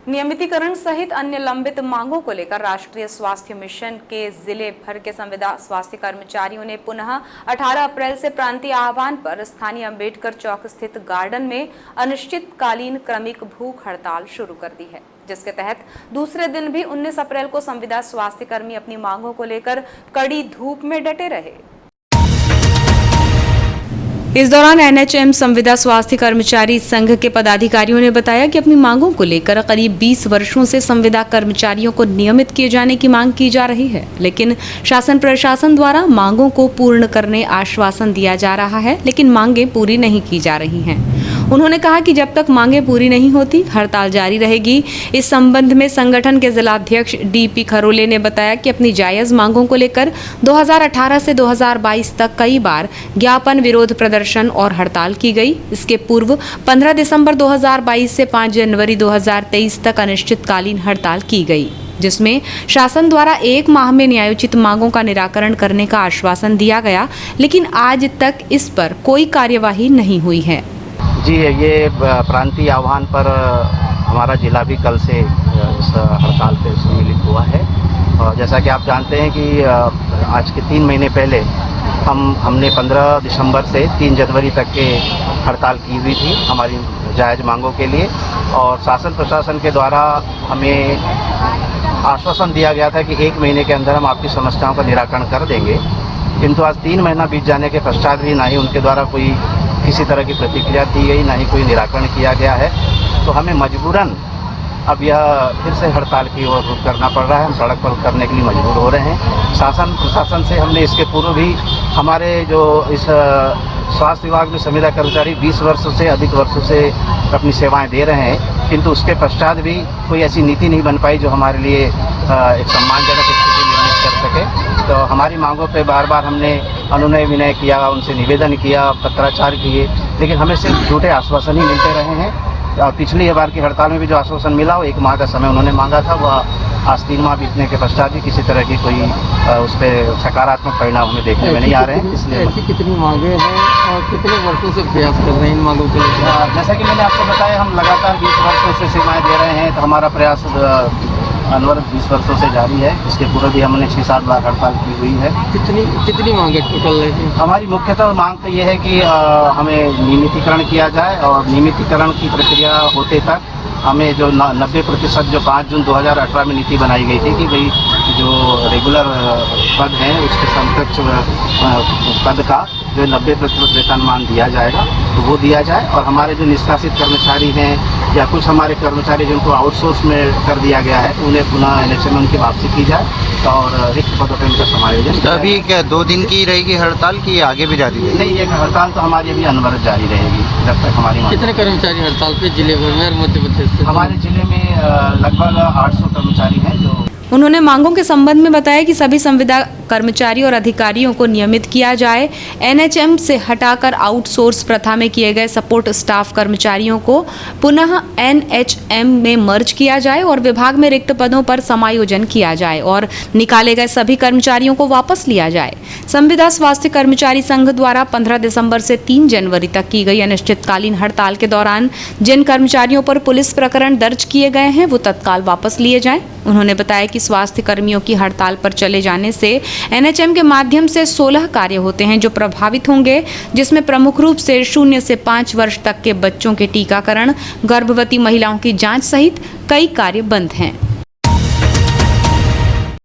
नियमितीकरण सहित अन्य लंबित मांगों को लेकर राष्ट्रीय स्वास्थ्य मिशन के जिले भर के संविदा स्वास्थ्य कर्मचारियों ने पुनः 18 अप्रैल से प्रांतीय आह्वान पर स्थानीय अंबेडकर चौक स्थित गार्डन में अनिश्चितकालीन क्रमिक भूख हड़ताल शुरू कर दी है, जिसके तहत दूसरे दिन भी 19 अप्रैल को संविदा स्वास्थ्य कर्मी अपनी मांगों को लेकर कड़ी धूप में डटे रहे। इस दौरान एनएचएम संविदा स्वास्थ्य कर्मचारी संघ के पदाधिकारियों ने बताया कि अपनी मांगों को लेकर करीब 20 वर्षों से संविदा कर्मचारियों को नियमित किए जाने की मांग की जा रही है, लेकिन शासन प्रशासन द्वारा मांगों को पूर्ण करने आश्वासन दिया जा रहा है, लेकिन मांगें पूरी नहीं की जा रही हैं। उन्होंने कहा कि जब तक मांगें पूरी नहीं होती हड़ताल जारी रहेगी। इस संबंध में संगठन के जिलाध्यक्ष डीपी खरोले ने बताया कि अपनी जायज मांगों को लेकर 2018 से 2022 तक कई बार ज्ञापन, विरोध प्रदर्शन और हड़ताल की गई। इसके पूर्व 15 दिसंबर 2022 से 5 जनवरी 2023 तक अनिश्चितकालीन हड़ताल की गई, जिसमें शासन द्वारा 1 माह में न्यायोचित मांगों का निराकरण करने का आश्वासन दिया गया, लेकिन आज तक इस पर कोई कार्यवाही नहीं हुई है। जी, ये प्रांतीय आह्वान पर हमारा जिला भी कल से इस हड़ताल पे सम्मिलित हुआ है। और जैसा कि आप जानते हैं कि आज के 3 महीने पहले हमने 15 दिसंबर से 3 जनवरी तक के हड़ताल की हुई थी हमारी जायज़ मांगों के लिए, और शासन प्रशासन के द्वारा हमें आश्वासन दिया गया था कि 1 महीने के अंदर हम आपकी समस्याओं का निराकरण कर देंगे। किंतु आज 3 महीना बीत जाने के पश्चात भी ना ही उनके द्वारा कोई किसी तरह की प्रतिक्रिया दी गई, ना ही कोई निराकरण किया गया है। तो हमें मजबूरन अब यह फिर से हड़ताल की ओर रुख करना पड़ रहा है। हम सड़क पर उतरने के लिए मजबूर हो रहे हैं। शासन प्रशासन से हमने इसके पूर्व भी हमारे जो इस स्वास्थ्य विभाग में संविदा कर्मचारी 20 वर्षों से अधिक वर्षों से अपनी सेवाएं दे रहे हैं, किंतु उसके पश्चात भी कोई ऐसी नीति नहीं बन पाई जो हमारे लिए एक सम्मानजनक स्थिति निर्मित कर सके। तो हमारी मांगों पे बार बार हमने अनुनय विनय किया, उनसे निवेदन किया, पत्राचार किए, लेकिन हमें सिर्फ झूठे आश्वासन ही मिलते रहे हैं। और पिछली बार की हड़ताल में भी जो आश्वासन मिला वो 1 माह का समय उन्होंने मांगा था, वह आज 3 माह बीतने के पश्चात भी किसी तरह की कोई उस पर सकारात्मक परिणाम हमें देखने में नहीं आ रहे हैं। इसलिए ऐसी कितनी मांगें हैं और कितने वर्षों से प्रयास कर रहे हैं इन मांगों के लिए? जैसा कि मैंने आपको बताया, हम लगातार 20 वर्षों से सेवाएं दे रहे हैं, तो हमारा प्रयास अनवरत 20 वर्षों से जारी है। इसके पूर्व भी हमने 6-7 बार हड़ताल की हुई है। कितनी मांगे टोटल है? हमारी मुख्यतः मांग तो ये है कि हमें नियमितीकरण किया जाए, और नियमितीकरण की प्रक्रिया होते तक हमें जो 90% जो 5 जून 2018 में नीति बनाई गई थी कि भाई जो रेगुलर पद हैं उसके समकक्ष पद का जो 90% वेतनमान दिया जाएगा तो वो दिया जाए, और हमारे जो निष्कासित कर्मचारी हैं या कुछ हमारे कर्मचारी जिनको आउटसोर्स में कर दिया गया है तो उन्हें पुनः एनएचएम की वापसी की जाए और रिक्त पदों पर उनका समायोजन। तो अभी क्या 2 दिन की रहेगी हड़ताल की आगे भी जारी रहेगी? नहीं, ये हड़ताल तो हमारी अभी अनवरत जारी रहेगी जब तक हमारी। कितने कर्मचारी हड़ताल पे जिले भर में और मध्य प्रदेश से? हमारे जिले में लगभग 800 कर्मचारी हैं। जो उन्होंने मांगों के संबंध में बताया कि सभी संविदा कर्मचारी और अधिकारियों को नियमित किया जाए, एनएचएम से हटाकर आउटसोर्स प्रथा में किए गए सपोर्ट स्टाफ कर्मचारियों को पुनः एनएचएम में मर्ज किया जाए और विभाग में रिक्त पदों पर समायोजन किया जाए और निकाले गए सभी कर्मचारियों को वापस लिया जाए। संविदा स्वास्थ्य कर्मचारी संघ द्वारा 15 दिसंबर से 3 जनवरी तक की गई अनिश्चितकालीन हड़ताल के दौरान जिन कर्मचारियों पर पुलिस प्रकरण दर्ज किए गए हैं वो तत्काल वापस लिए जाएं। उन्होंने बताया कि स्वास्थ्य कर्मियों की हड़ताल पर चले जाने से एनएचएम के माध्यम से 16 कार्य होते हैं जो प्रभावित होंगे, जिसमें प्रमुख रूप से 0 से 5 वर्ष तक के बच्चों के टीकाकरण, गर्भवती महिलाओं की जांच सहित कई कार्य बंद हैं।